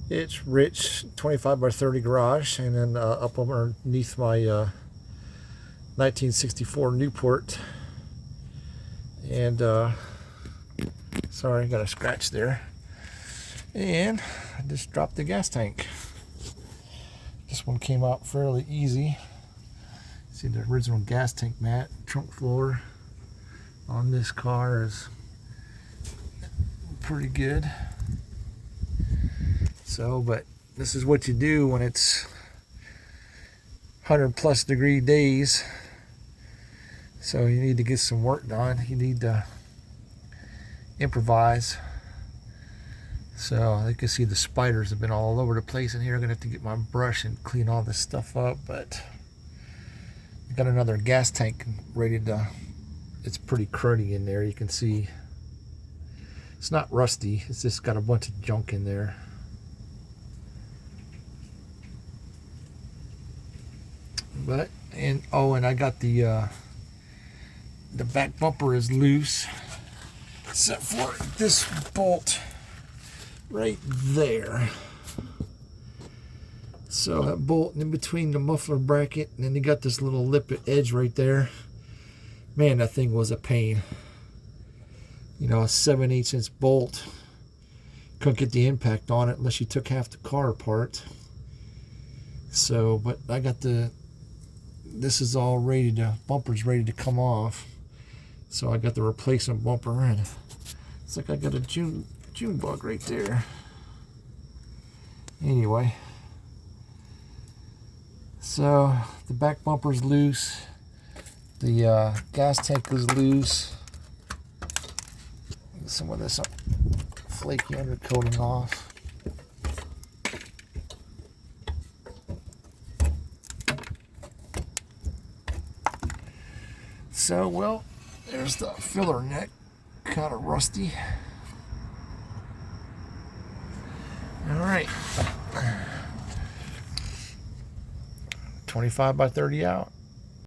It's rich 25 by 30 garage, and then up underneath my 1964 Newport. And sorry, I got a scratch there. And I just dropped the gas tank. This one came out fairly easy. See the original gas tank mat, trunk floor on this car is pretty good. So, but this is what you do when it's 100+ degree days. So you need to get some work done. You need to improvise. So you can see the spiders have been all over the place in here. I'm gonna have to get my brush and clean all this stuff up, but I got another gas tank ready to, it's pretty cruddy in there. You can see it's not rusty, it's just got a bunch of junk in there. But, and oh, and I got the back bumper is loose, except for this bolt right there. So that bolt in between the muffler bracket, and then you got this little lip edge right there. Man, that thing was a pain. You know, a 7/8" bolt. Couldn't get the impact on it unless you took half the car apart. So, but I got this is all ready to, bumper's ready to come off. So I got the replacement bumper, and it's like I got a June bug right there. Anyway, so the back bumper's loose, the gas tank is loose. Get some of this flaky undercoating off. So, well, there's the filler neck, kind of rusty. All right, 25 by 30 out.